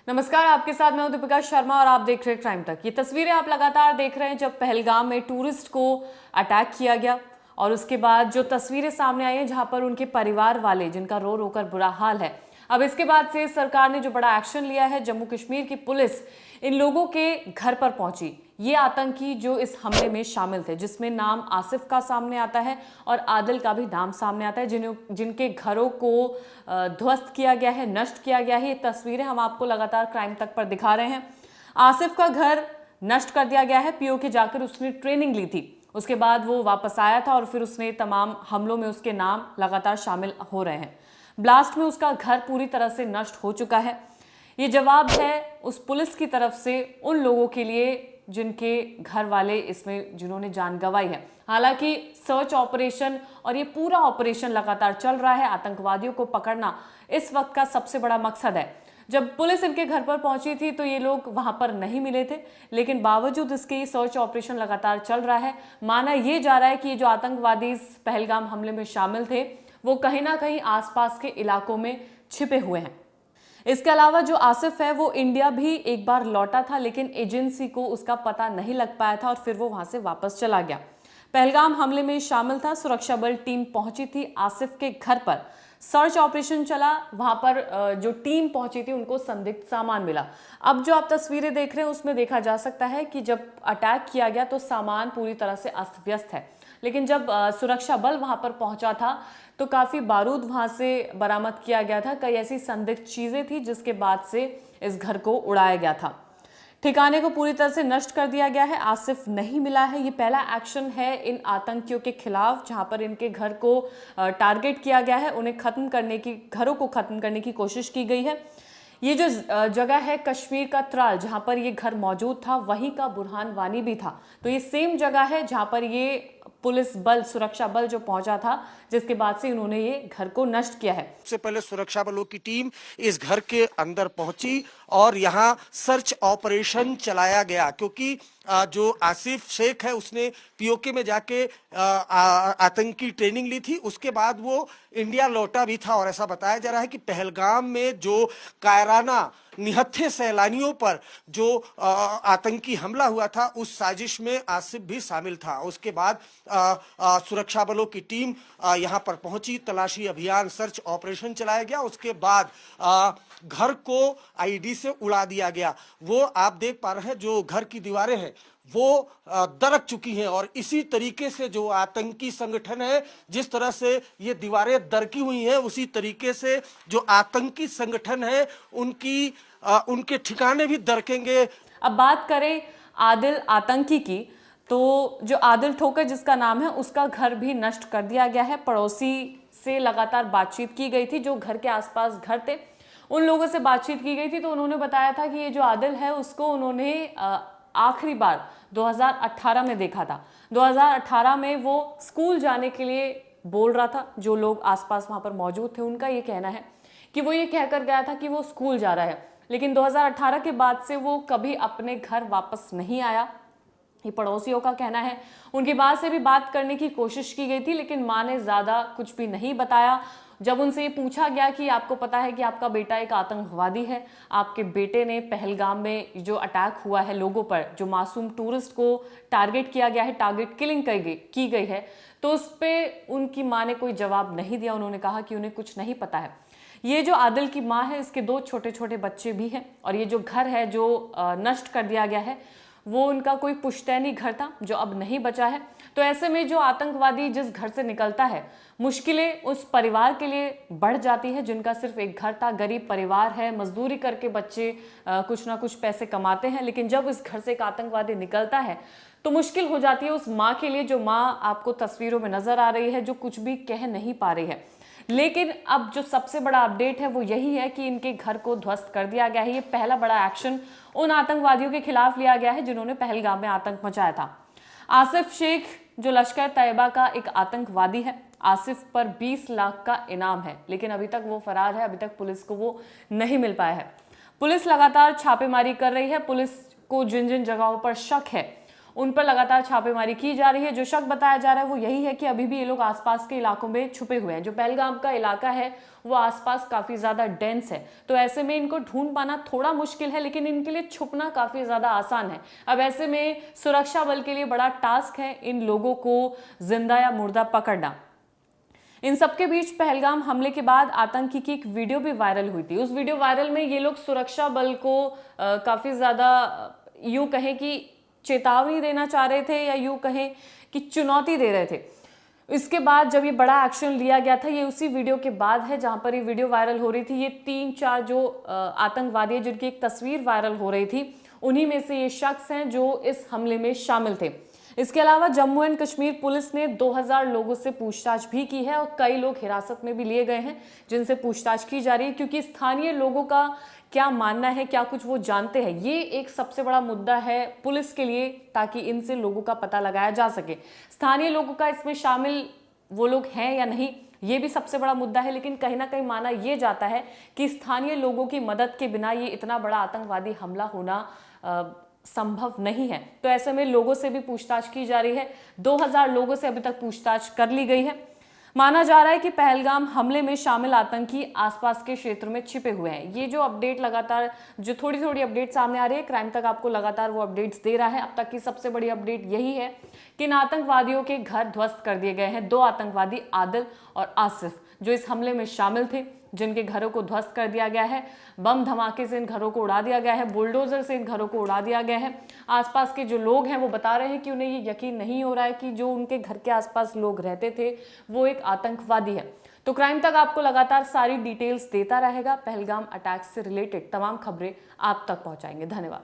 नमस्कार, आपके साथ मैं हूं दीपिका शर्मा और आप देख रहे हैं क्राइम तक। ये तस्वीरें आप लगातार देख रहे हैं जब पहलगाम में टूरिस्ट को अटैक किया गया और उसके बाद जो तस्वीरें सामने आई हैं जहां पर उनके परिवार वाले जिनका रो रो कर बुरा हाल है। अब इसके बाद से सरकार ने जो बड़ा एक्शन लिया है, जम्मू कश्मीर की पुलिस इन लोगों के घर पर पहुंची। ये आतंकी जो इस हमले में शामिल थे, जिसमें नाम आसिफ का सामने आता है और आदिल का भी नाम सामने आता है, जिनके घरों को ध्वस्त किया गया है, नष्ट किया गया है। ये तस्वीरें हम आपको लगातार क्राइम तक पर दिखा रहे हैं। आसिफ का घर नष्ट कर दिया गया है। पीओके जाकर उसने ट्रेनिंग ली थी, उसके बाद वो वापस आया था और फिर उसने तमाम हमलों में उसके नाम लगातार शामिल हो रहे हैं। ब्लास्ट में उसका घर पूरी तरह से नष्ट हो चुका है। ये जवाब है उस पुलिस की तरफ से उन लोगों के लिए जिनके घर वाले इसमें जिन्होंने जान गंवाई है। हालांकि सर्च ऑपरेशन और ये पूरा ऑपरेशन लगातार चल रहा है। आतंकवादियों को पकड़ना इस वक्त का सबसे बड़ा मकसद है। जब पुलिस इनके घर पर पहुंची थी तो ये लोग वहां पर नहीं मिले थे, लेकिन बावजूद इसके ये सर्च ऑपरेशन लगातार चल रहा है। माना ये जा रहा है कि ये जो आतंकवादी इस पहलगाम हमले में शामिल थे वो कहीं ना कहीं आसपास के इलाकों में छिपे हुए हैं। इसके अलावा जो आसिफ है वो इंडिया भी एक बार लौटा था, लेकिन एजेंसी को उसका पता नहीं लग पाया था और फिर वो वहां से वापस चला गया। पहलगाम हमले में शामिल था। सुरक्षा बल टीम पहुंची थी आसिफ के घर पर, सर्च ऑपरेशन चला। वहां पर जो टीम पहुंची थी उनको संदिग्ध सामान मिला। अब जो आप तस्वीरें देख रहे हैं उसमें देखा जा सकता है कि जब अटैक किया गया तो सामान पूरी तरह से अस्त व्यस्त है, लेकिन जब सुरक्षा बल वहां पर पहुंचा था तो काफी बारूद वहां से बरामद किया गया था। कई ऐसी संदिग्ध चीजें थी जिसके बाद से इस घर को उड़ाया गया था। ठिकाने को पूरी तरह से नष्ट कर दिया गया है। आसिफ नहीं मिला है। ये पहला एक्शन है इन आतंकियों के खिलाफ जहां पर इनके घर को टारगेट किया गया है, उन्हें खत्म करने की, घरों को खत्म करने की कोशिश की गई है। ये जो जगह है कश्मीर का त्राल, जहां पर ये घर मौजूद था, वहीं का बुरहान वानी भी था। तो ये सेम जगह है जहां पर ये पुलिस बल, सुरक्षा बल जो पहुंचा था, जिसके बाद से उन्होंने ये घर को नष्ट किया है। सबसे पहले सुरक्षा बलों की टीम इस घर के अंदर पहुंची और यहां सर्च ऑपरेशन चलाया गया, क्योंकि जो आसिफ शेख है उसने पीओके में जाके आतंकी ट्रेनिंग ली थी। उसके बाद वो इंडिया लौटा भी था और ऐसा बताया जा रहा है कि पहलगाम में जो कायराना निहत्थे सैलानियों पर जो आतंकी हमला हुआ था उस साजिश में आसिफ भी शामिल था। उसके बाद सुरक्षा बलों की टीम यहां पर पहुंची, तलाशी अभियान, सर्च ऑपरेशन चलाया गया। उसके बाद घर को आईडी से उड़ा दिया गया। वो आप देख पा रहे हैं जो घर की दीवारें हैं वो दरक चुकी हैं और इसी तरीके से जो आतंकी संगठन है, जिस तरह से ये दीवारें दरकी हुई हैं, उसी तरीके से जो आतंकी संगठन है उनके ठिकाने भी दरकेंगे। अब बात करें आदिल आतंकी की, तो जो आदिल ठोकर जिसका नाम है, उसका घर भी नष्ट कर दिया गया है। पड़ोसी से लगातार बातचीत की गई थी, जो घर के आसपास घर थे उन लोगों से बातचीत की गई थी, तो उन्होंने बताया था कि ये जो आदिल है उसको उन्होंने आखिरी बार 2018 में देखा था। 2018 में वो स्कूल जाने के लिए बोल रहा था। जो लोग आसपास वहां पर मौजूद थे उनका ये कहना है कि वो ये कहकर गया था कि वो स्कूल जा रहा है, लेकिन 2018 के बाद से वो कभी अपने घर वापस नहीं आया। ये पड़ोसियों का कहना है। उनकी मां से भी बात करने की कोशिश की गई थी, लेकिन मां ने ज्यादा कुछ भी नहीं बताया। जब उनसे ये पूछा गया कि आपको पता है कि आपका बेटा एक आतंकवादी है, आपके बेटे ने पहलगाम में जो अटैक हुआ है लोगों पर, जो मासूम टूरिस्ट को टारगेट किया गया है, टारगेट किलिंग की गई है, तो उस पर उनकी मां ने कोई जवाब नहीं दिया। उन्होंने कहा कि उन्हें कुछ नहीं पता है। ये जो आदिल की मां है, इसके 2 छोटे छोटे बच्चे भी हैं और ये जो घर है जो नष्ट कर दिया गया है वो उनका कोई पुश्तैनी घर था जो अब नहीं बचा है। तो ऐसे में जो आतंकवादी जिस घर से निकलता है, मुश्किलें उस परिवार के लिए बढ़ जाती है जिनका सिर्फ एक घर था। गरीब परिवार है, मजदूरी करके बच्चे कुछ ना कुछ पैसे कमाते हैं, लेकिन जब इस घर से एक आतंकवादी निकलता है तो मुश्किल हो जाती है उस माँ के लिए, जो माँ आपको तस्वीरों में नजर आ रही है, जो कुछ भी कह नहीं पा रही है। लेकिन अब जो सबसे बड़ा अपडेट है वो यही है कि इनके घर को ध्वस्त कर दिया गया है। ये पहला बड़ा एक्शन उन आतंकवादियों के खिलाफ लिया गया है जिन्होंने पहलगाम में आतंक मचाया था। आसिफ शेख जो लश्कर तैयबा का एक आतंकवादी है, आसिफ पर 20 लाख का इनाम है, लेकिन अभी तक वो फरार है। अभी तक पुलिस को वो नहीं मिल पाया है। पुलिस लगातार छापेमारी कर रही है। पुलिस को जिन जिन जगहों पर शक है उन पर लगातार छापेमारी की जा रही है। जो शक बताया जा रहा है वो यही है कि अभी भी ये लोग आसपास के इलाकों में छुपे हुए हैं। जो पहलगाम का इलाका है वो आसपास काफी ज्यादा डेंस है, तो ऐसे में इनको ढूंढ पाना थोड़ा मुश्किल है, लेकिन इनके लिए छुपना काफी ज्यादा आसान है। अब ऐसे में सुरक्षा बल के लिए बड़ा टास्क है इन लोगों को जिंदा या मुर्दा पकड़ना। इन सबके बीच पहलगाम हमले के बाद आतंकी की एक वीडियो भी वायरल हुई थी। उस वीडियो वायरल में ये लोग सुरक्षा बल को काफी ज्यादा यूं कहें कि चेतावनी देना चाह रहे थे, या यूं कहें कि चुनौती दे रहे थे। इसके बाद जब ये बड़ा एक्शन लिया गया था, ये उसी वीडियो के बाद है जहां पर ये वीडियो वायरल हो रही थी। ये 3-4 जो आतंकवादी है जिनकी एक तस्वीर वायरल हो रही थी, उन्हीं में से ये शख्स हैं जो इस हमले में शामिल थे। इसके अलावा जम्मू एंड कश्मीर पुलिस ने 2000 लोगों से पूछताछ भी की है और कई लोग हिरासत में भी लिए गए हैं जिनसे पूछताछ की जा रही है, क्योंकि स्थानीय लोगों का क्या मानना है, क्या कुछ वो जानते हैं, ये एक सबसे बड़ा मुद्दा है पुलिस के लिए, ताकि इनसे लोगों का पता लगाया जा सके। स्थानीय लोगों का इसमें शामिल वो लोग हैं या नहीं, ये भी सबसे बड़ा मुद्दा है। लेकिन कहीं ना कहीं माना यह जाता है कि स्थानीय लोगों की मदद के बिना ये इतना बड़ा आतंकवादी हमला होना संभव नहीं है। तो ऐसे में लोगों से भी पूछताछ की जा रही है। 2000 लोगों से अभी तक पूछताछ कर ली गई है। माना जा रहा है कि पहलगाम हमले में शामिल आतंकी आसपास के क्षेत्र में छिपे हुए हैं। ये जो अपडेट लगातार, जो थोड़ी थोड़ी अपडेट सामने आ रही है, क्राइम तक आपको लगातार वो अपडेट्स दे रहा है। अब तक की सबसे बड़ी अपडेट यही है कि इन आतंकवादियों के घर ध्वस्त कर दिए गए हैं। 2 आतंकवादी आदिल और आसिफ जो इस हमले में शामिल थे, जिनके घरों को ध्वस्त कर दिया गया है। बम धमाके से इन घरों को उड़ा दिया गया है, बुलडोजर से इन घरों को उड़ा दिया गया है। आसपास के जो लोग हैं वो बता रहे हैं कि उन्हें ये यकीन नहीं हो रहा है कि जो उनके घर के आसपास लोग रहते थे वो एक आतंकवादी है। तो क्राइम तक आपको लगातार सारी डिटेल्स देता रहेगा। पहलगाम अटैक से रिलेटेड तमाम खबरें आप तक पहुंचाएंगे। धन्यवाद।